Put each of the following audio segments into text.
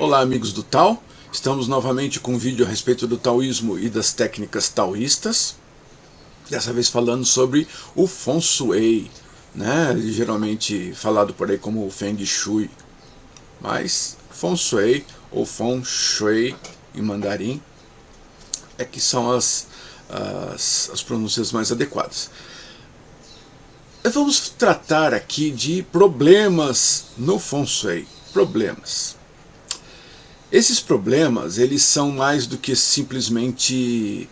Olá, amigos do Tao, estamos novamente com um vídeo a respeito do taoísmo e das técnicas taoístas, dessa vez falando sobre o Feng Shui, né? Geralmente falado por aí como o Feng Shui, mas Feng Shui ou Feng Shui em mandarim é que são as pronúncias mais adequadas. Vamos tratar aqui de problemas no Feng Shui. Problemas. Esses problemas, eles são mais do que simplesmente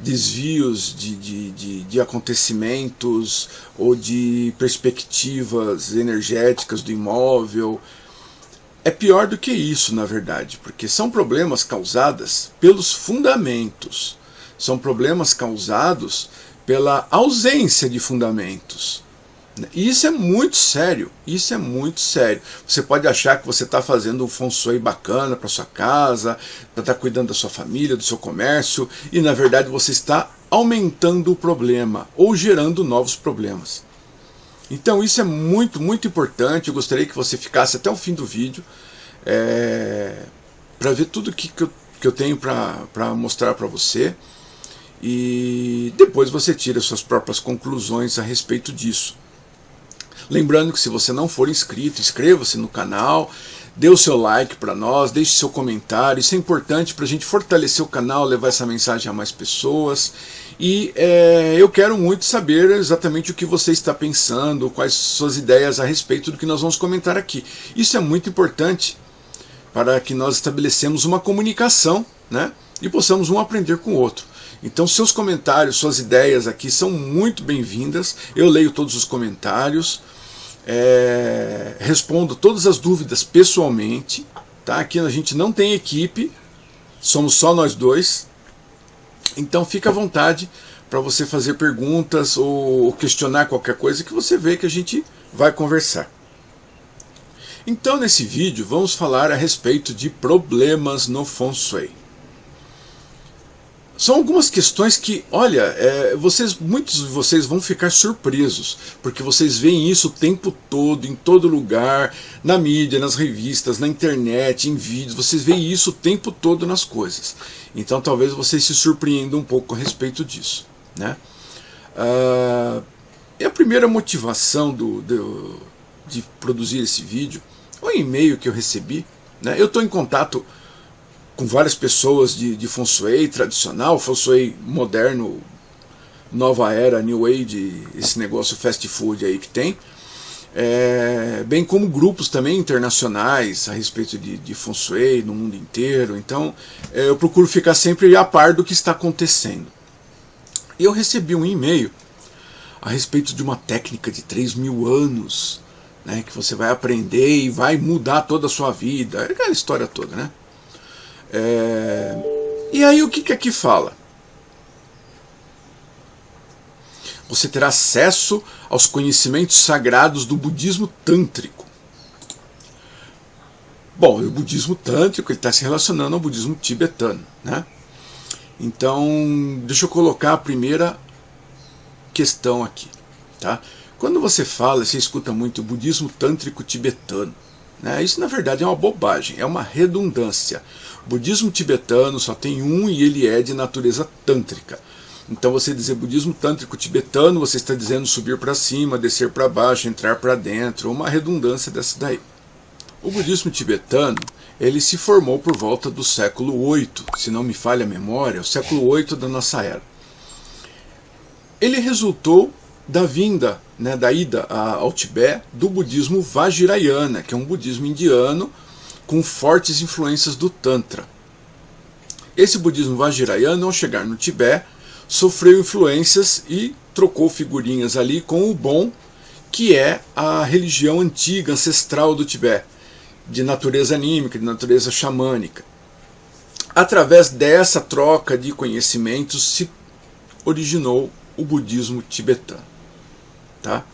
desvios de acontecimentos ou de perspectivas energéticas do imóvel. É pior do que isso, na verdade, porque são problemas causados pelos fundamentos. São problemas causados pela ausência de fundamentos. E isso é muito sério, isso é muito sério. Você pode achar que você está fazendo um Feng Shui bacana para sua casa, para estar cuidando da sua família, do seu comércio, e na verdade você está aumentando o problema, ou gerando novos problemas. Então isso é muito, muito importante. Eu gostaria que você ficasse até o fim do vídeo, para ver tudo que eu tenho para mostrar para você, e depois você tira suas próprias conclusões a respeito disso. Lembrando que se você não for inscrito, inscreva-se no canal, dê o seu like para nós, deixe seu comentário. Isso é importante para a gente fortalecer o canal, levar essa mensagem a mais pessoas. E eu quero muito saber exatamente o que você está pensando, quais suas ideias a respeito do que nós vamos comentar aqui. Isso é muito importante para que nós estabelecemos uma comunicação, né, e possamos um aprender com o outro. Então seus comentários, suas ideias aqui são muito bem-vindas. Eu leio todos os comentários, respondo todas as dúvidas pessoalmente, tá? Aqui a gente não tem equipe, somos só nós dois. Então fica à vontade para você fazer perguntas ou questionar qualquer coisa que você vê que a gente vai conversar. Então nesse vídeo vamos falar a respeito de problemas no Feng Shui. São algumas questões que, olha, muitos de vocês vão ficar surpresos, porque vocês veem isso o tempo todo, em todo lugar, na mídia, nas revistas, na internet, em vídeos, vocês veem isso o tempo todo nas coisas. Então talvez vocês se surpreendam um pouco a respeito disso, né? E a primeira motivação de produzir esse vídeo, o e-mail que eu recebi, né? Eu estou em contato com várias pessoas de Feng Shui tradicional, Feng Shui moderno, nova era, New Age, esse negócio fast food aí que tem, bem como grupos também internacionais a respeito de Feng Shui no mundo inteiro. Então eu procuro ficar sempre a par do que está acontecendo. E eu recebi um e-mail a respeito de uma técnica de 3.000 anos, né, que você vai aprender e vai mudar toda a sua vida, aquela história toda, né? E aí o que aqui fala? Você terá acesso aos conhecimentos sagrados do budismo tântrico. Bom, o budismo tântrico está se relacionando ao budismo tibetano, né? Então, deixa eu colocar a primeira questão aqui, tá? Quando você escuta muito o budismo tântrico tibetano, né? Isso na verdade é uma bobagem, é uma redundância. O budismo tibetano só tem um e ele é de natureza tântrica. Então você dizer budismo tântrico tibetano, você está dizendo subir para cima, descer para baixo, entrar para dentro, uma redundância dessa daí. O budismo tibetano, ele se formou por volta do século VIII, se não me falha a memória, o século VIII da nossa era. Ele resultou da vinda, né, da ida ao Tibete do budismo Vajrayana, que é um budismo indiano com fortes influências do Tantra. Esse budismo Vajrayana, ao chegar no Tibete, sofreu influências e trocou figurinhas ali com o Bon, que é a religião antiga, ancestral do Tibete, de natureza anímica, de natureza xamânica. Através dessa troca de conhecimentos se originou o budismo tibetano. Tá?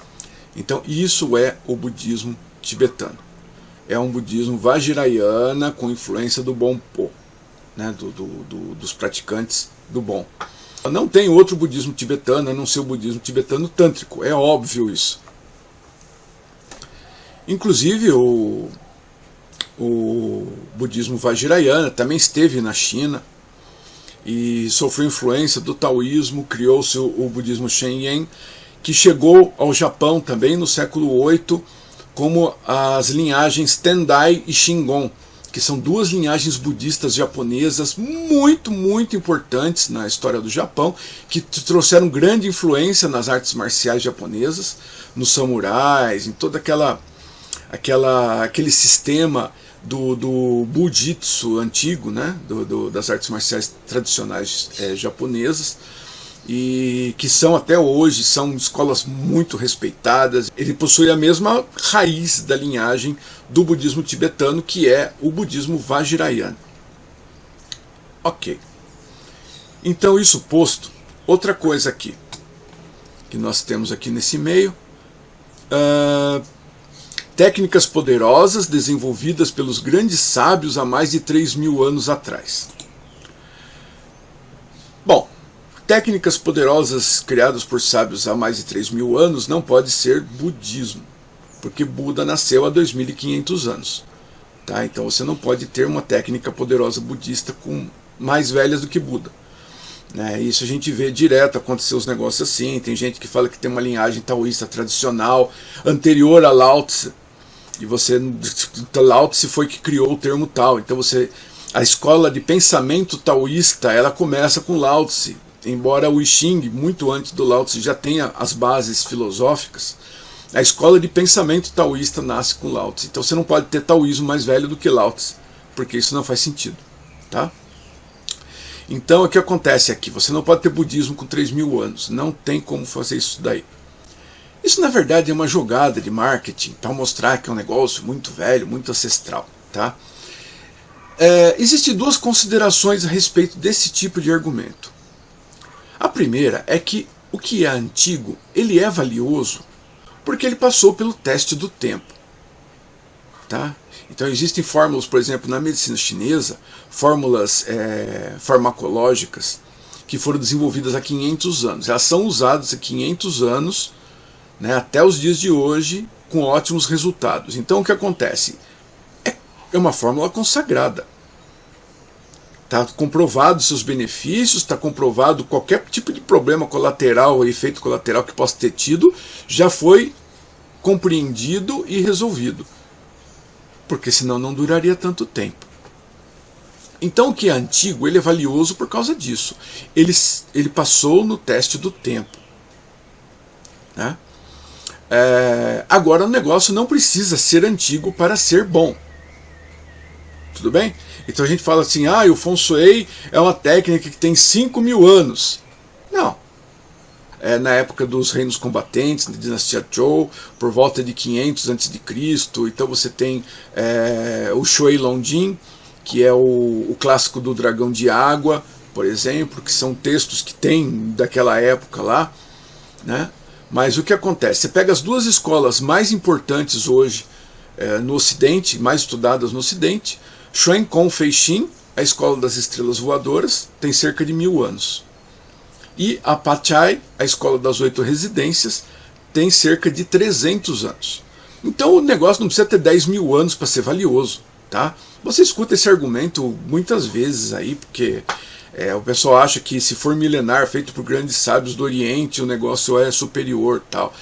Então isso é o budismo tibetano. É um budismo Vajrayana com influência do Bonpo, né, dos praticantes do Bon. Não tem outro budismo tibetano a não ser o budismo tibetano tântrico, é óbvio isso. Inclusive o o budismo Vajrayana também esteve na China e sofreu influência do taoísmo, criou-se o budismo Shenyan, que chegou ao Japão também no século VIII, como as linhagens Tendai e Shingon, que são duas linhagens budistas japonesas muito, muito importantes na história do Japão, que trouxeram grande influência nas artes marciais japonesas, nos samurais, em todo aquele sistema do Bujitsu antigo, né, das artes marciais tradicionais japonesas, e que são até hoje, são escolas muito respeitadas. Ele possui a mesma raiz da linhagem do budismo tibetano, que é o budismo Vajrayana. Ok. Então, isso posto, outra coisa aqui que nós temos aqui nesse e-mail, técnicas poderosas desenvolvidas pelos grandes sábios há mais de 3.000 anos atrás. Bom, técnicas poderosas criadas por sábios há mais de 3.000 anos não pode ser budismo, porque Buda nasceu há 2.500 anos. Tá? Então você não pode ter uma técnica poderosa budista com mais velhas do que Buda. Isso a gente vê direto acontecer os negócios assim. Tem gente que fala que tem uma linhagem taoísta tradicional anterior a Lao Tse, e Lao Tse foi que criou o termo Tao. Então a escola de pensamento taoísta, ela começa com Lao Tse, embora o I Ching, muito antes do Lao Tse, já tenha as bases filosóficas. A escola de pensamento taoísta nasce com Lao Tse. Então você não pode ter taoísmo mais velho do que Lao Tse, porque isso não faz sentido, tá? Então o que acontece aqui? Você não pode ter budismo com 3.000 anos, não tem como fazer isso daí. Isso na verdade é uma jogada de marketing para mostrar que é um negócio muito velho, muito ancestral, tá? Existem duas considerações a respeito desse tipo de argumento. A primeira é que o que é antigo, ele é valioso porque ele passou pelo teste do tempo. Tá? Então existem fórmulas, por exemplo, na medicina chinesa, fórmulas farmacológicas que foram desenvolvidas há 500 anos. Elas são usadas há 500 anos, né, até os dias de hoje, com ótimos resultados. Então o que acontece? É uma fórmula consagrada. Está comprovado seus benefícios, está comprovado qualquer tipo de problema colateral ou efeito colateral que possa ter tido, já foi compreendido e resolvido. Porque senão não duraria tanto tempo. Então o que é antigo, ele é valioso por causa disso. Ele passou no teste do tempo. Né? Agora o negócio não precisa ser antigo para ser bom. Tudo bem? Então a gente fala assim, o Feng Shui é uma técnica que tem 5.000 anos. Não. Na época dos reinos combatentes, da dinastia Zhou, por volta de 500 a.C., então você tem o Shui Longjing, que é o clássico do dragão de água, por exemplo, que são textos que tem daquela época lá, né? Mas o que acontece? Você pega as duas escolas mais importantes hoje no Ocidente, mais estudadas no Ocidente, Xuan Kong Feixin, a escola das estrelas voadoras, tem cerca de 1.000 anos. E a Pachai, a escola das 8 residências, tem cerca de 300 anos. Então o negócio não precisa ter 10.000 anos para ser valioso. Tá? Você escuta esse argumento muitas vezes aí, porque o pessoal acha que se for milenar, feito por grandes sábios do Oriente, o negócio é superior. Tal.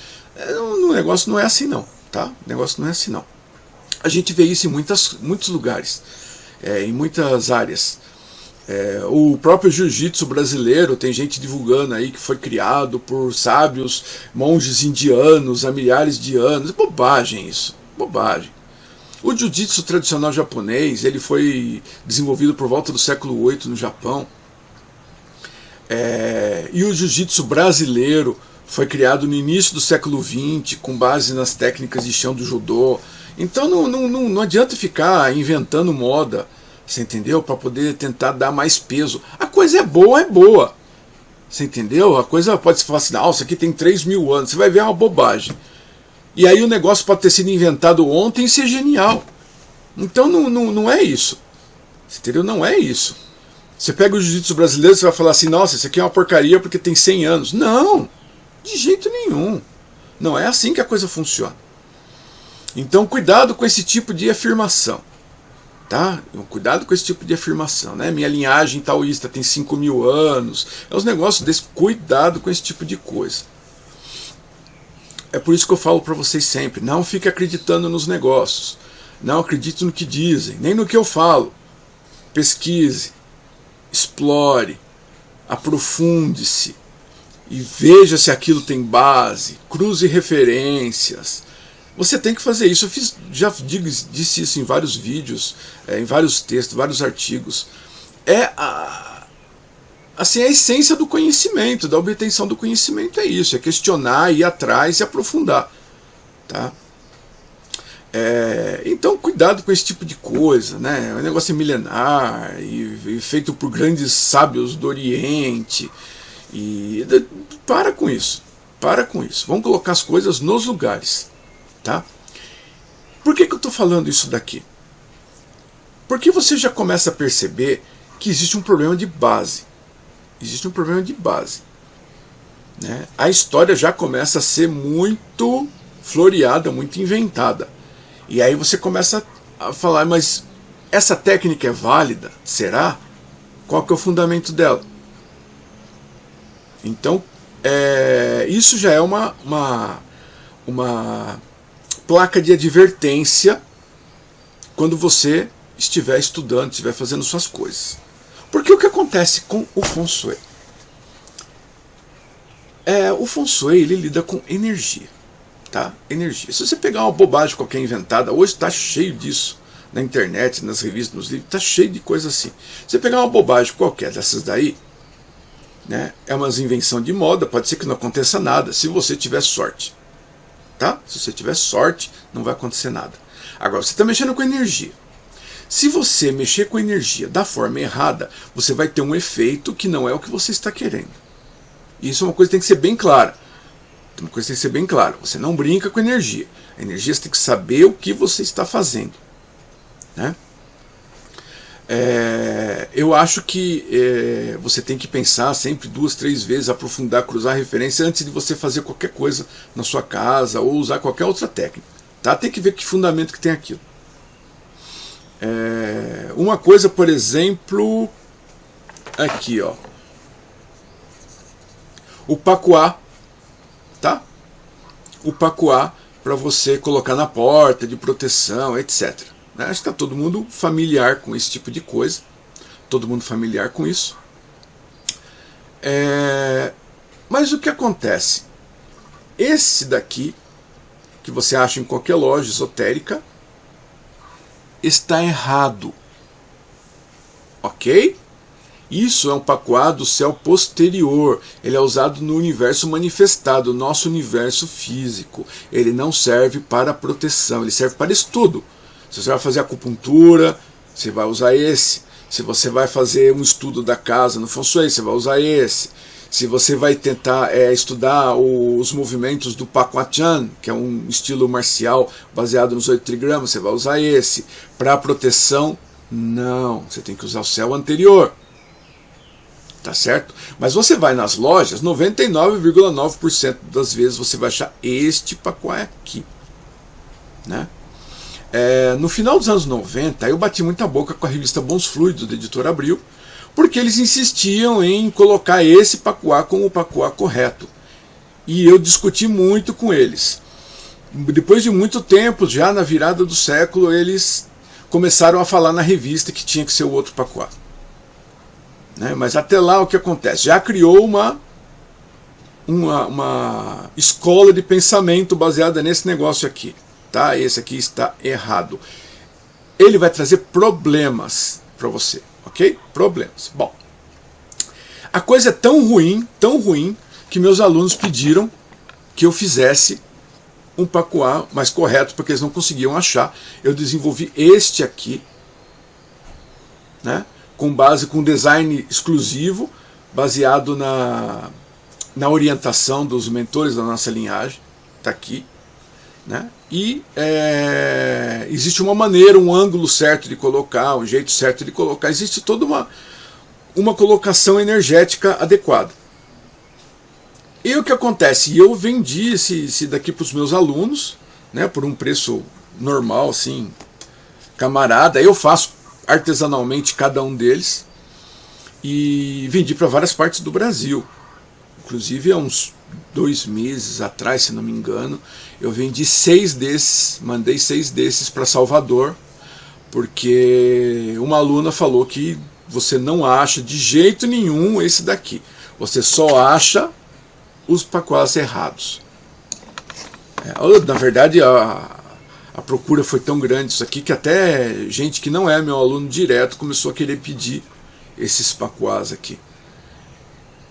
O negócio não é assim não. Tá? O negócio não é assim não. A gente vê isso em muitos lugares, em muitas áreas. O próprio jiu-jitsu brasileiro, tem gente divulgando aí que foi criado por sábios, monges indianos há milhares de anos. Bobagem isso, bobagem. O jiu-jitsu tradicional japonês, ele foi desenvolvido por volta do século VIII no Japão. E o jiu-jitsu brasileiro foi criado no início do século XX, com base nas técnicas de chão do judô. Então não adianta ficar inventando moda, você entendeu? Para poder tentar dar mais peso. A coisa é boa. Você entendeu? A coisa pode se falar assim, isso aqui tem 3.000 anos. Você vai ver, é uma bobagem. E aí o negócio pode ter sido inventado ontem e ser genial. Então não é isso. Você entendeu? Não é isso. Você pega o jiu-jitsu brasileiro, você vai falar assim, nossa, isso aqui é uma porcaria porque tem 100 anos. Não, de jeito nenhum. Não é assim que a coisa funciona. Então cuidado com esse tipo de afirmação. Tá? Cuidado com esse tipo de afirmação, né? Minha linhagem taoísta tem 5.000 anos. É uns negócios desse. Cuidado com esse tipo de coisa. É por isso que eu falo para vocês sempre, não fique acreditando nos negócios. Não acredite no que dizem, nem no que eu falo. Pesquise, explore, aprofunde-se e veja se aquilo tem base, cruze referências. Você tem que fazer isso. Já disse isso em vários vídeos, em vários textos, vários artigos. Assim, a essência do conhecimento, da obtenção do conhecimento é isso, é questionar, ir atrás e aprofundar. Tá? Então, cuidado com esse tipo de coisa, né? O negócio é milenar e feito por grandes sábios do Oriente. Para com isso. Para com isso. Vamos colocar as coisas nos lugares. Tá? Por que eu estou falando isso daqui? Porque você já começa a perceber que existe um problema de base. Existe um problema de base. Né? A história já começa a ser muito floreada, muito inventada. E aí você começa a falar, mas essa técnica é válida? Será? Qual que é o fundamento dela? Então, isso já é uma placa de advertência quando você estiver estudando, estiver fazendo suas coisas. Porque o que acontece com o Feng Shui? O Feng Shui ele lida com energia. Tá? Energia. Se você pegar uma bobagem qualquer inventada, hoje está cheio disso na internet, nas revistas, nos livros, está cheio de coisa assim. Se você pegar uma bobagem qualquer dessas daí, né, é uma invenção de moda, pode ser que não aconteça nada, se você tiver sorte. Tá? Se você tiver sorte, não vai acontecer nada. Agora, você está mexendo com energia. Se você mexer com energia da forma errada, você vai ter um efeito que não é o que você está querendo. E isso é uma coisa que tem que ser bem clara. Uma coisa tem que ser bem clara. Você não brinca com energia. A energia você tem que saber o que você está fazendo. Né? Eu acho que você tem que pensar sempre 2, 3 vezes, aprofundar, cruzar a referência antes de você fazer qualquer coisa na sua casa ou usar qualquer outra técnica. Tá? Tem que ver que fundamento que tem aquilo. Uma coisa, por exemplo, aqui, ó, o pacuá, tá? O pacuá para você colocar na porta de proteção, etc. Acho que está todo mundo familiar com esse tipo de coisa, todo mundo familiar com isso. Mas o que acontece? Esse daqui, que você acha em qualquer loja esotérica, está errado. Ok? Isso é um pacuá do céu posterior. Ele é usado no universo manifestado, nosso universo físico. Ele não serve para proteção, ele serve para estudo. Se você vai fazer acupuntura, você vai usar esse. Se você vai fazer um estudo da casa no Feng Shui, você vai usar esse. Se você vai tentar estudar os movimentos do Pakuachan, que é um estilo marcial baseado nos 8 trigramas, você vai usar esse. Para proteção, não. Você tem que usar o céu anterior. Tá certo? Mas você vai nas lojas, 99,9% das vezes você vai achar este pacuá aqui. Né? No final dos anos 90, eu bati muita boca com a revista Bons Fluidos, da editora Abril, porque eles insistiam em colocar esse pacuá como o pacuá correto. E eu discuti muito com eles. Depois de muito tempo, já na virada do século, eles começaram a falar na revista que tinha que ser o outro pacuá. Né? Mas até lá o que acontece? Já criou uma escola de pensamento baseada nesse negócio aqui. Tá? Esse aqui está errado. Ele vai trazer problemas para você. Ok? Problemas. Bom, a coisa é tão ruim, que meus alunos pediram que eu fizesse um pacuá mais correto, porque eles não conseguiam achar. Eu desenvolvi este aqui, né? Com design exclusivo, baseado na orientação dos mentores da nossa linhagem. Está aqui. Né? E existe uma maneira, um ângulo certo de colocar, um jeito certo de colocar. Existe toda uma colocação energética adequada. E o que acontece? Eu vendi esse daqui para os meus alunos, né, por um preço normal, assim, camarada. Eu faço artesanalmente cada um deles e vendi para várias partes do Brasil. Inclusive há uns 2 meses atrás, se não me engano, eu vendi 6 desses, mandei 6 desses para Salvador, porque uma aluna falou que você não acha de jeito nenhum esse daqui, você só acha os pacoás errados. Na verdade a procura foi tão grande isso aqui que até gente que não é meu aluno direto começou a querer pedir esses pacoás aqui.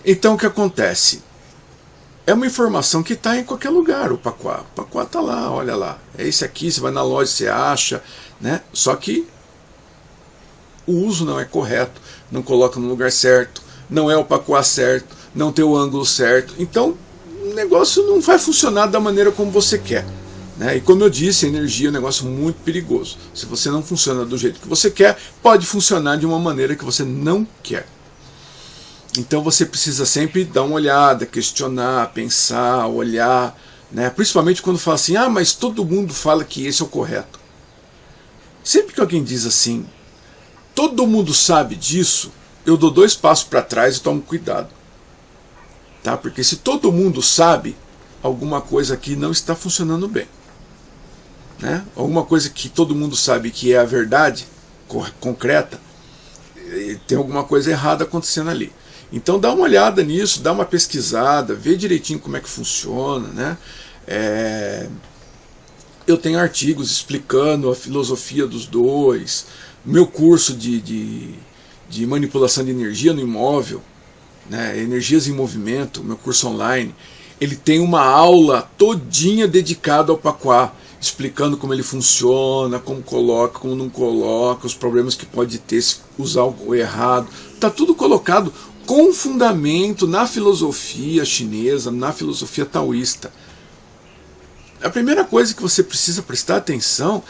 Então o que acontece? É uma informação que está em qualquer lugar, o pacoá. O pacoá está lá, olha lá. É esse aqui, você vai na loja, você acha, né? Só que o uso não é correto, não coloca no lugar certo, não é o pacoá certo, não tem o ângulo certo. Então o negócio não vai funcionar da maneira como você quer, né? E como eu disse, a energia é um negócio muito perigoso. Se você não funciona do jeito que você quer, pode funcionar de uma maneira que você não quer. Então você precisa sempre dar uma olhada, questionar, pensar, olhar, né? Principalmente quando fala assim, mas todo mundo fala que esse é o correto. Sempre que alguém diz assim, todo mundo sabe disso, eu dou 2 passos para trás e tomo cuidado. Tá? Porque se todo mundo sabe, alguma coisa aqui não está funcionando bem. Né? Alguma coisa que todo mundo sabe que é a verdade concreta, tem alguma coisa errada acontecendo ali. Então dá uma olhada nisso, dá uma pesquisada, vê direitinho como é que funciona, né? Eu tenho artigos explicando a filosofia dos dois, meu curso de manipulação de energia no imóvel, né? Energias em movimento, meu curso online, ele tem uma aula todinha dedicada ao pacoá, explicando como ele funciona, como coloca, como não coloca, os problemas que pode ter se usar o errado. Está tudo colocado com fundamento na filosofia chinesa, na filosofia taoísta. A primeira coisa que você precisa prestar atenção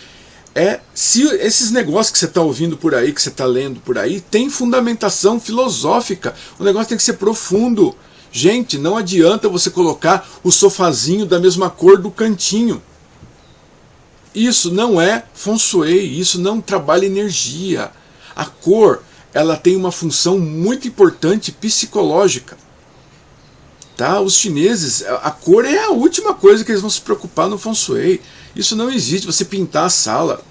é se esses negócios que você está ouvindo por aí, que você está lendo por aí, tem fundamentação filosófica. O negócio tem que ser profundo. Gente, não adianta você colocar o sofazinho da mesma cor do cantinho. Isso não é feng shui, isso não trabalha energia. A cor, ela tem uma função muito importante psicológica. Tá? Os chineses, a cor é a última coisa que eles vão se preocupar no feng shui. Isso não existe, você pintar a sala.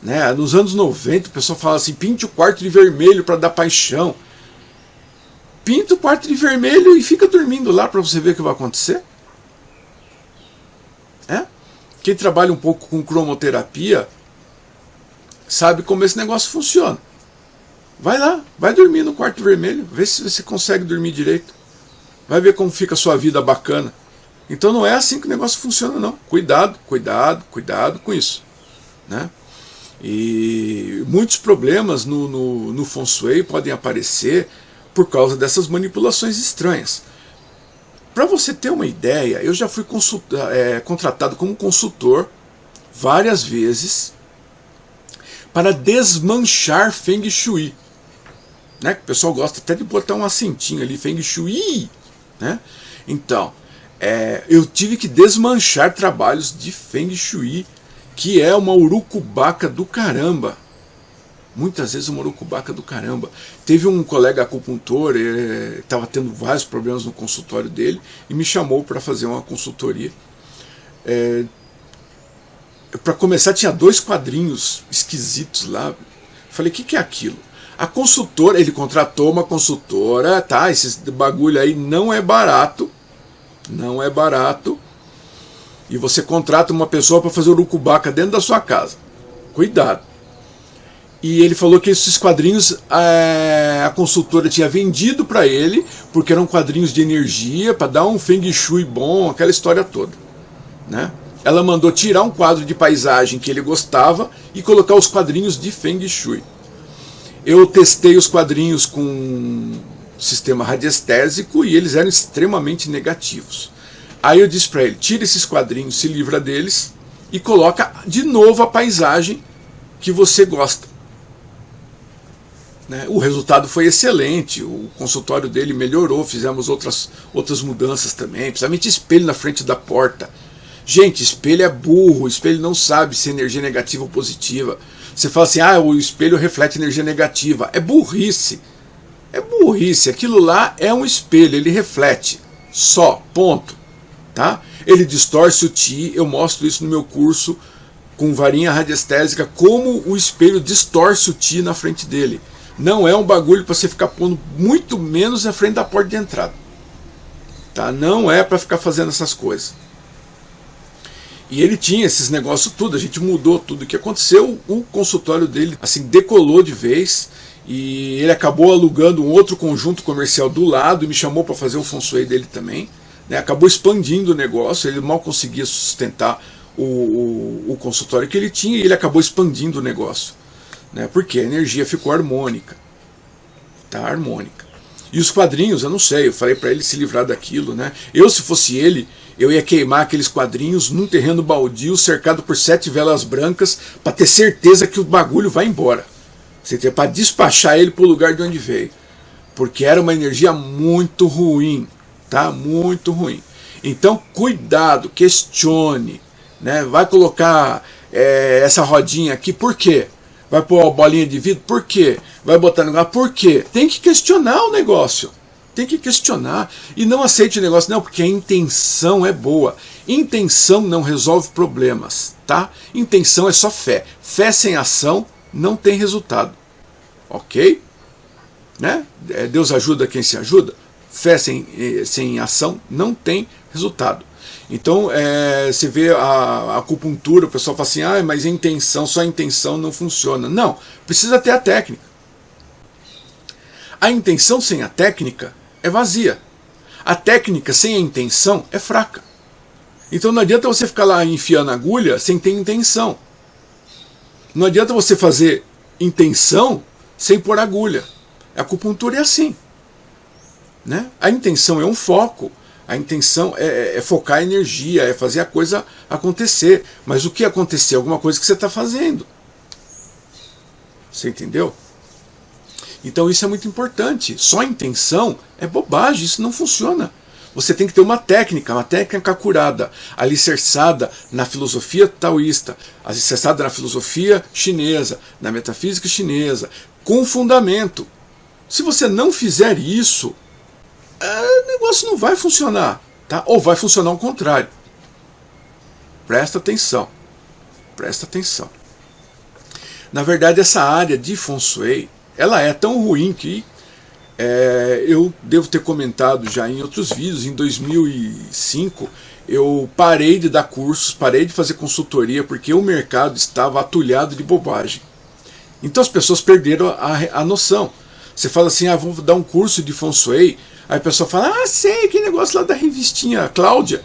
Né? Nos anos 90 o pessoal fala assim, pinte o quarto de vermelho para dar paixão. Pinta o quarto de vermelho e fica dormindo lá para você ver o que vai acontecer. Quem trabalha um pouco com cromoterapia sabe como esse negócio funciona. Vai lá, vai dormir no quarto vermelho, vê se você consegue dormir direito. Vai ver como fica a sua vida bacana. Então não é assim que o negócio funciona, não. Cuidado, cuidado, cuidado com isso. Né? E muitos problemas no feng shui podem aparecer por causa dessas manipulações estranhas. Para você ter uma ideia, eu já fui contratado como consultor várias vezes para desmanchar Feng Shui. Né? O pessoal gosta até de botar um acentinho ali, Feng Shui. Né? Então, eu tive que desmanchar trabalhos de Feng Shui, que é uma urucubaca do caramba. Muitas vezes uma urucubaca do caramba. Teve um colega acupuntor, estava tendo vários problemas no consultório dele, e me chamou para fazer uma consultoria. Para começar, tinha 2 quadrinhos esquisitos lá. Falei, o que é aquilo? A consultora, ele contratou uma consultora, tá? Esse bagulho aí não é barato. Não é barato. E você contrata uma pessoa para fazer urucubaca dentro da sua casa. Cuidado. E ele falou que esses quadrinhos a consultora tinha vendido para ele, porque eram quadrinhos de energia, para dar um Feng Shui bom, aquela história toda. Né? Ela mandou tirar um quadro de paisagem que ele gostava e colocar os quadrinhos de Feng Shui. Eu testei os quadrinhos com sistema radiestésico e eles eram extremamente negativos. Aí eu disse para ele, tira esses quadrinhos, se livra deles e coloca de novo a paisagem que você gosta. Né? O resultado foi excelente, o consultório dele melhorou, fizemos outras mudanças também, principalmente espelho na frente da porta. Gente, espelho é burro, espelho não sabe se é energia negativa ou positiva. Você fala assim, ah, o espelho reflete energia negativa. É burrice. É burrice. Aquilo lá é um espelho, ele reflete. Só, ponto. Tá? Ele distorce o Ti, eu mostro isso no meu curso com varinha radiestésica, como o espelho distorce o Ti na frente dele. Não é um bagulho para você ficar pondo, muito menos na frente da porta de entrada. Tá? Não é para ficar fazendo essas coisas. E ele tinha esses negócios tudo, a gente mudou tudo o que aconteceu, o consultório dele assim decolou de vez, e ele acabou alugando um outro conjunto comercial do lado e me chamou para fazer o feng shui dele também, né? Acabou expandindo o negócio, ele mal conseguia sustentar o consultório que ele tinha, e ele acabou expandindo o negócio, né? Porque a energia ficou harmônica, tá? Harmônica. E os quadrinhos, eu não sei, eu falei para ele se livrar daquilo, né? Eu, se fosse ele, eu ia queimar aqueles quadrinhos num terreno baldio, cercado por 7 velas brancas, para ter certeza que o bagulho vai embora. Para despachar ele para o lugar de onde veio. Porque era uma energia muito ruim, tá? Muito ruim. Então, cuidado, questione, né? Vai colocar essa rodinha aqui, por quê? Vai pôr a bolinha de vidro, por quê? Vai botar no lugar, por quê? Tem que questionar o negócio. Tem que questionar. E não aceite o negócio, não, porque a intenção é boa. Intenção não resolve problemas, tá? Intenção é só fé. Fé sem ação não tem resultado. Ok? Né? Deus ajuda quem se ajuda. Fé sem ação não tem resultado. Então, você vê a acupuntura, o pessoal fala assim, ah, mas a intenção, só a intenção não funciona. Não, precisa ter a técnica. A intenção sem a técnica é vazia. A técnica sem a intenção é fraca. Então não adianta você ficar lá enfiando agulha sem ter intenção. Não adianta você fazer intenção sem pôr agulha. A acupuntura é assim, né? A intenção é um foco. A intenção é focar a energia, é fazer a coisa acontecer. Mas o que acontecer? Alguma coisa que você está fazendo. Você entendeu? Então isso é muito importante. Só a intenção é bobagem, isso não funciona. Você tem que ter uma técnica curada, alicerçada na filosofia taoísta, alicerçada na filosofia chinesa, na metafísica chinesa, com fundamento. Se você não fizer isso, o negócio não vai funcionar, tá? Ou vai funcionar ao contrário. Presta atenção. Presta atenção. Na verdade, essa área de feng shui, ela é tão ruim que eu devo ter comentado já em outros vídeos. Em 2005 eu parei de dar cursos, parei de fazer consultoria, porque o mercado estava atulhado de bobagem. Então as pessoas perderam a noção. Você fala assim, ah, vou dar um curso de feng shui, aí a pessoa fala, ah, sei, que negócio lá da revistinha Cláudia,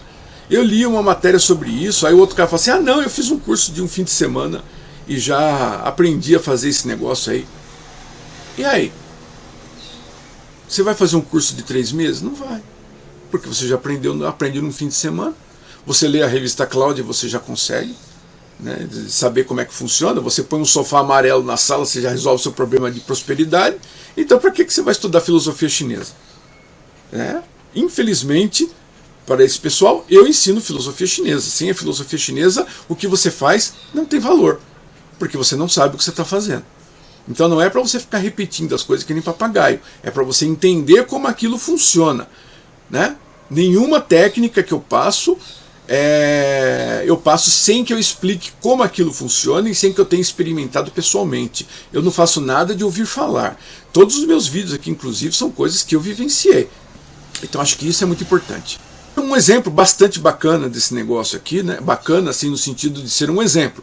eu li uma matéria sobre isso. Aí o outro cara fala assim, ah não, eu fiz um curso de um fim de semana e já aprendi a fazer esse negócio aí. E aí? Você vai fazer um curso de 3 meses? Não vai. Porque você já aprendeu num fim de semana. Você lê a revista Cláudia, você já consegue, né, saber como é que funciona. Você põe um sofá amarelo na sala, você já resolve o seu problema de prosperidade. Então para que você vai estudar filosofia chinesa? Infelizmente, para esse pessoal, eu ensino filosofia chinesa. Sem a filosofia chinesa, o que você faz não tem valor. Porque você não sabe o que você está fazendo. Então não é para você ficar repetindo as coisas que nem papagaio, é para você entender como aquilo funciona, né? Nenhuma técnica que eu passo sem que eu explique como aquilo funciona e sem que eu tenha experimentado pessoalmente. Eu não faço nada de ouvir falar. Todos os meus vídeos aqui, inclusive, são coisas que eu vivenciei. Então acho que isso é muito importante. Um exemplo bastante bacana desse negócio aqui, né? Bacana assim no sentido de ser um exemplo.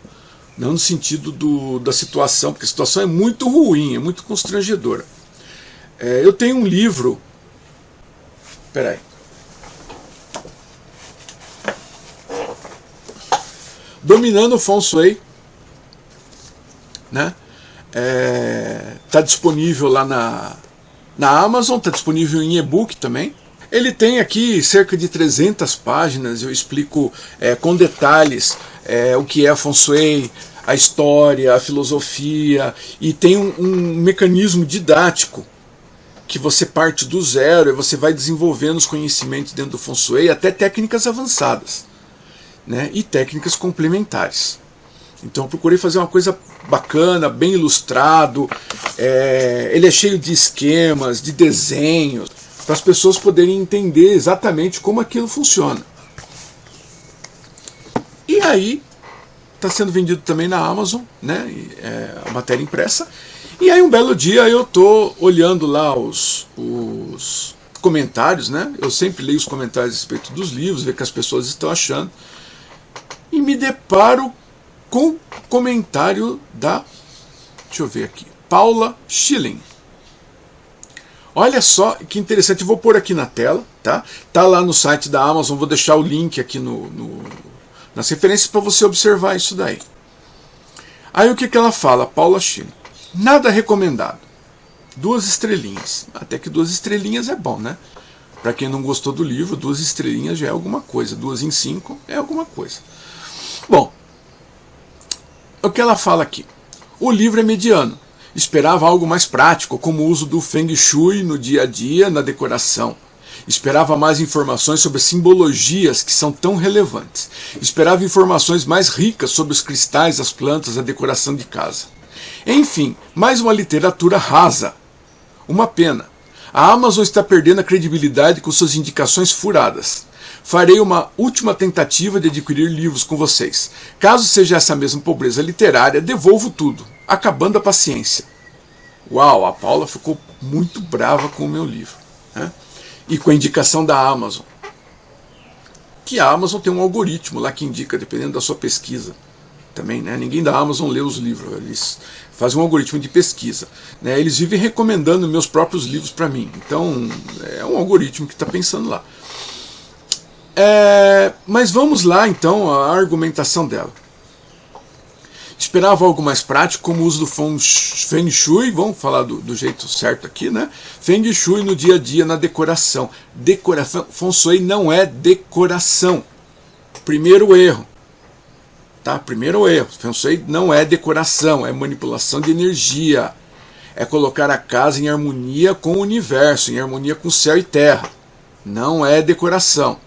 Não no sentido da situação, porque a situação é muito ruim, é muito constrangedora. Eu tenho um livro. Espera aí. Dominando o Feng Shui, né? Tá disponível lá na Amazon, tá disponível em e-book também. Ele tem aqui cerca de 300 páginas, eu explico com detalhes o que é Feng Shui, a história, a filosofia, e tem um mecanismo didático que você parte do zero e você vai desenvolvendo os conhecimentos dentro do Feng Shui, até técnicas avançadas. né, e técnicas complementares. Então eu procurei fazer uma coisa bacana, bem ilustrado, ele é cheio de esquemas, de desenhos, para as pessoas poderem entender exatamente como aquilo funciona. E aí está sendo vendido também na Amazon, né, a matéria impressa. E aí um belo dia eu estou olhando lá os comentários, né? Eu sempre leio os comentários a respeito dos livros, ver o que as pessoas estão achando, e me deparo com o comentário da, deixa eu ver aqui, Paula Schilling. Olha só que interessante, eu vou pôr aqui na tela, tá? Tá lá no site da Amazon, vou deixar o link aqui nas referências para você observar isso daí. Aí o que ela fala, Paula Schilling? Nada recomendado. 2 estrelinhas. Até que 2 estrelinhas é bom, né? Para quem não gostou do livro, 2 estrelinhas já é alguma coisa. 2 em 5 é alguma coisa. Bom, o que ela fala aqui? O livro é mediano. Esperava algo mais prático, como o uso do Feng Shui no dia a dia, na decoração. Esperava mais informações sobre simbologias que são tão relevantes. Esperava informações mais ricas sobre os cristais, as plantas, a decoração de casa. Enfim, mais uma literatura rasa. Uma pena. A Amazon está perdendo a credibilidade com suas indicações furadas. Farei uma última tentativa de adquirir livros com vocês. Caso seja essa mesma pobreza literária, devolvo tudo, acabando a paciência. Uau, a Paula ficou muito brava com o meu livro, né? E com a indicação da Amazon. Que a Amazon tem um algoritmo lá que indica, dependendo da sua pesquisa. Também, né? Ninguém da Amazon lê os livros, eles fazem um algoritmo de pesquisa, né? Eles vivem recomendando meus próprios livros para mim, então é um algoritmo que está pensando lá. Mas vamos lá então à argumentação dela. Esperava algo mais prático, como o uso do Feng Shui, vamos falar do jeito certo aqui, né? Feng Shui no dia a dia, na decoração. Feng Shui não é decoração. Primeiro erro. Tá? Primeiro erro, Feng Shui não é decoração, é manipulação de energia. É colocar a casa em harmonia com o universo, em harmonia com céu e terra. Não é decoração.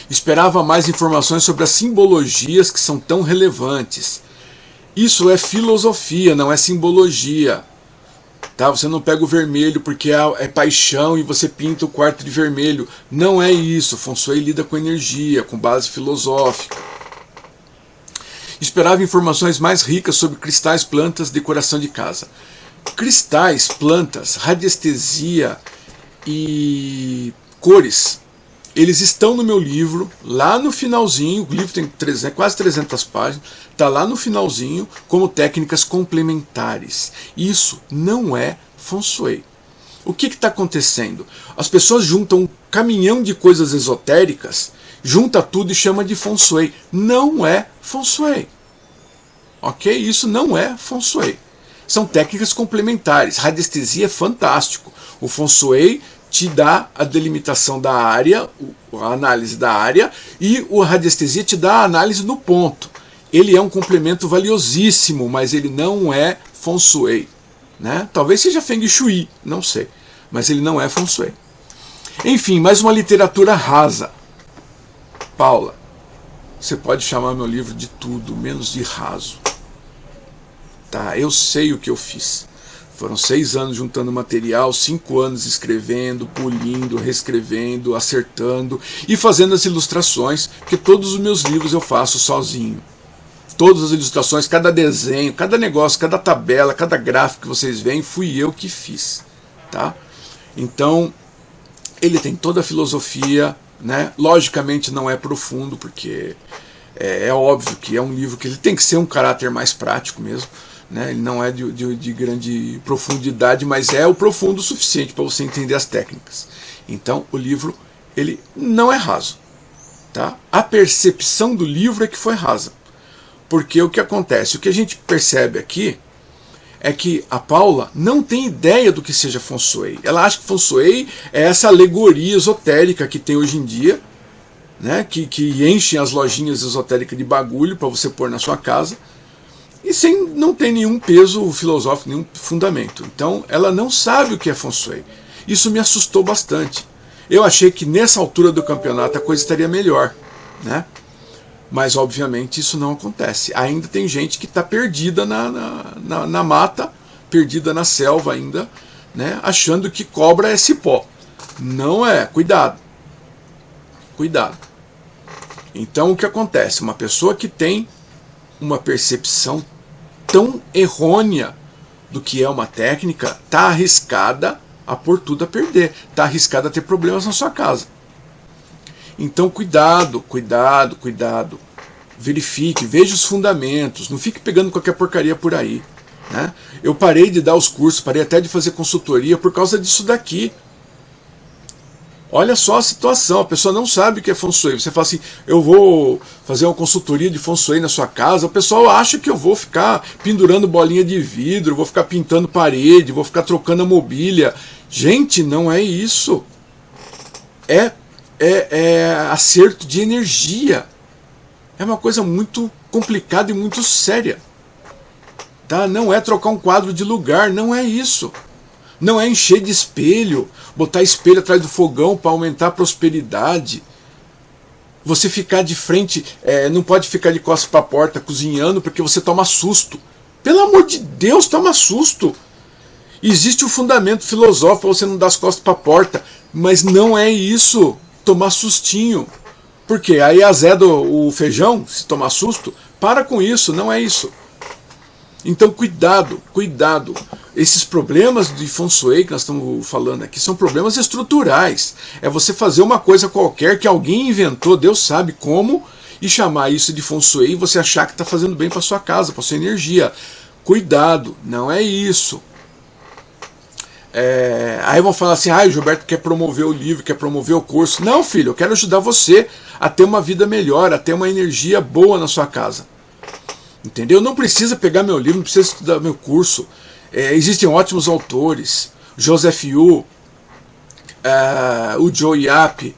Esperava mais informações sobre as simbologias que são tão relevantes. Isso é filosofia, não é simbologia. Tá? Você não pega o vermelho porque é paixão e você pinta o quarto de vermelho. Não é isso. Feng Shui lida com energia, com base filosófica. Esperava informações mais ricas sobre cristais, plantas, decoração de casa. Cristais, plantas, radiestesia e cores, eles estão no meu livro, lá no finalzinho. O livro tem quase 300 páginas, está lá no finalzinho como técnicas complementares. Isso não é Feng Shui. O que está acontecendo? As pessoas juntam um caminhão de coisas esotéricas, junta tudo e chama de Feng Shui. Não é Feng Shui. Ok? Isso não é Feng Shui. São técnicas complementares. Radiestesia é fantástico. O Feng Shui te dá a delimitação da área, a análise da área, e o radiestesia te dá a análise no ponto. Ele é um complemento valiosíssimo, mas ele não é Feng Shui, né? Talvez seja Feng Shui, não sei, mas ele não é Feng Shui. Enfim, mais uma literatura rasa. Paula, você pode chamar meu livro de tudo, menos de raso. Tá, eu sei o que eu fiz. Foram 6 anos juntando material, 5 anos escrevendo, polindo, reescrevendo, acertando e fazendo as ilustrações, porque todos os meus livros eu faço sozinho. Todas as ilustrações, cada desenho, cada negócio, cada tabela, cada gráfico que vocês veem, fui eu que fiz. Tá? Então, ele tem toda a filosofia, né? Logicamente não é profundo, porque é óbvio que é um livro que ele tem que ser um caráter mais prático mesmo. Né? Ele não é de grande profundidade, mas é o profundo o suficiente para você entender as técnicas. Então o livro ele não é raso. Tá? A percepção do livro é que foi rasa. Porque o que acontece? O que a gente percebe aqui é que a Paula não tem ideia do que seja Feng Shui. Ela acha que Feng Shui é essa alegoria esotérica que tem hoje em dia, né? que enchem as lojinhas esotéricas de bagulho para você pôr na sua casa. E não tem nenhum peso filosófico, nenhum fundamento. Então ela não sabe o que é Feng Shui. Isso me assustou bastante. Eu achei que nessa altura do campeonato a coisa estaria melhor, né? Mas, obviamente, isso não acontece. Ainda tem gente que está perdida na mata, perdida na selva ainda, né, achando que cobra é cipó. Não é. Cuidado. Cuidado. Então, o que acontece? Uma pessoa que tem uma percepção tão errônea do que é uma técnica, está arriscada a pôr tudo a perder. Está arriscada a ter problemas na sua casa. Então, cuidado, cuidado, cuidado. Verifique, veja os fundamentos. Não fique pegando qualquer porcaria por aí, né? Eu parei de dar os cursos, parei até de fazer consultoria por causa disso daqui. Olha só a situação, a pessoa não sabe o que é Feng Shui. Você fala assim, eu vou fazer uma consultoria de Feng Shui na sua casa, o pessoal acha que eu vou ficar pendurando bolinha de vidro, vou ficar pintando parede, vou ficar trocando a mobília. Gente, não é isso. É acerto de energia. É uma coisa muito complicada e muito séria. Tá? Não é trocar um quadro de lugar, não é isso. Não é encher de espelho, botar espelho atrás do fogão para aumentar a prosperidade. Você ficar de frente, não pode ficar de costas para a porta cozinhando porque você toma susto. Pelo amor de Deus, toma susto. Existe um fundamento filosófico para você não dar as costas para a porta, mas não é isso. Tomar sustinho. Por quê? Aí azeda o feijão, se tomar susto. Para com isso, não é isso. Então cuidado, cuidado. Esses problemas de Feng Shui que nós estamos falando aqui são problemas estruturais. É você fazer uma coisa qualquer que alguém inventou, Deus sabe como, e chamar isso de Feng Shui e você achar que está fazendo bem para sua casa, para sua energia. Cuidado, não é isso. Aí vão falar assim, o Gilberto quer promover o livro, quer promover o curso. Não, filho, eu quero ajudar você a ter uma vida melhor, a ter uma energia boa na sua casa. Entendeu? Não precisa pegar meu livro, não precisa estudar meu curso. Existem ótimos autores. Joseph Yu, o Joe Yap,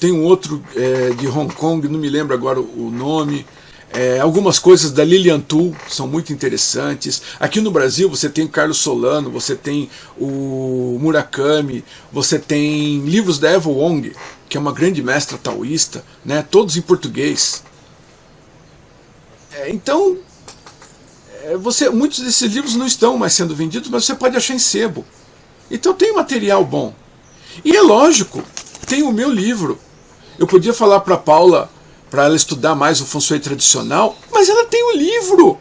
tem um outro de Hong Kong, não me lembro agora o nome. Algumas coisas da Lilian Tu são muito interessantes. Aqui no Brasil você tem o Carlos Solano, você tem o Murakami, você tem livros da Eva Wong, que é uma grande mestra taoísta, né, todos em português. Então, muitos desses livros não estão mais sendo vendidos, mas você pode achar em sebo. Então tem material bom. E é lógico, tem o meu livro. Eu podia falar para a Paula, para ela estudar mais o Feng Shui tradicional, mas ela tem o livro.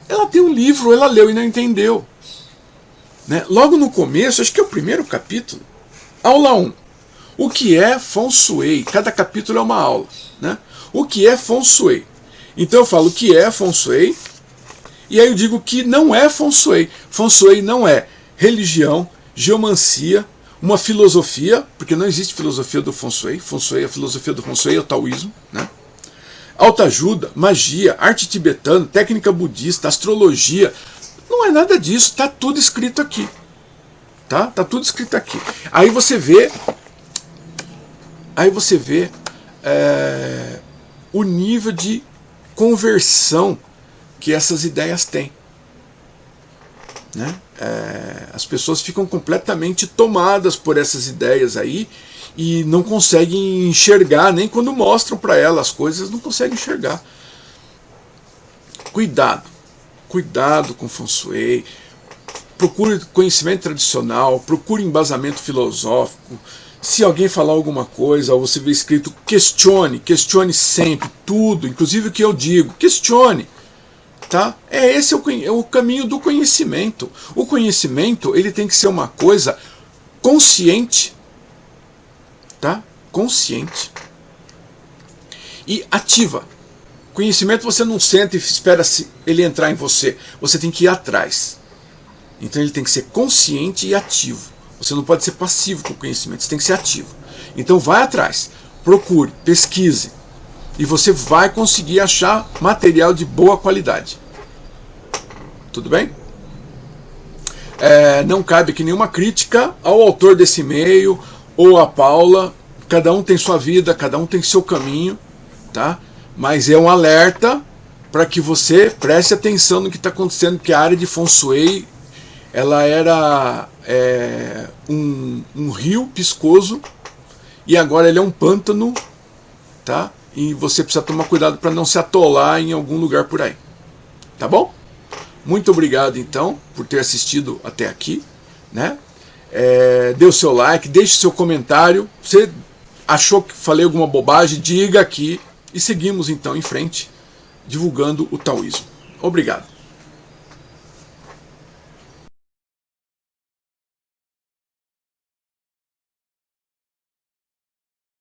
Ela tem o livro, ela leu e não entendeu. Né? Logo no começo, acho que é o primeiro capítulo, aula 1. O que é Feng Shui? Cada capítulo é uma aula. Né? O que é Feng Shui? Então eu falo o que é Feng Shui, e aí eu digo que não é Feng Shui. Feng Shui não é religião, geomancia, uma filosofia, porque não existe filosofia do Feng Shui. Feng Shui, a filosofia do Feng Shui é o taoísmo, né? Autoajuda, magia, arte tibetana, técnica budista, astrologia. Não é nada disso, está tudo escrito aqui. Tá tudo escrito aqui. Aí você vê o nível de conversão que essas ideias têm. Né? As pessoas ficam completamente tomadas por essas ideias aí e não conseguem enxergar, nem quando mostram para elas as coisas, não conseguem enxergar. Cuidado com Feng Shui. Procure conhecimento tradicional, procure embasamento filosófico. Se alguém falar alguma coisa, ou você vê escrito, questione sempre, tudo, inclusive o que eu digo, questione. Tá? Esse é o caminho do conhecimento. O conhecimento ele tem que ser uma coisa consciente, tá? Consciente e ativa. Conhecimento você não senta e espera ele entrar em você. Você tem que ir atrás. Então ele tem que ser consciente e ativo. Você não pode ser passivo com o conhecimento. Você tem que ser ativo. Então vai atrás, procure, pesquise. E você vai conseguir achar material de boa qualidade. Tudo bem? Não cabe aqui nenhuma crítica ao autor desse e-mail ou a Paula. Cada um tem sua vida, cada um tem seu caminho, tá? Mas é um alerta para que você preste atenção no que está acontecendo, porque a área de Feng Shui ela era um rio piscoso e agora ele é um pântano, tá? E você precisa tomar cuidado para não se atolar em algum lugar por aí. Tá bom? Muito obrigado então por ter assistido até aqui, né? Dê o seu like, deixe seu comentário. Você achou que falei alguma bobagem, diga aqui, e seguimos então em frente divulgando o taoísmo. Obrigado.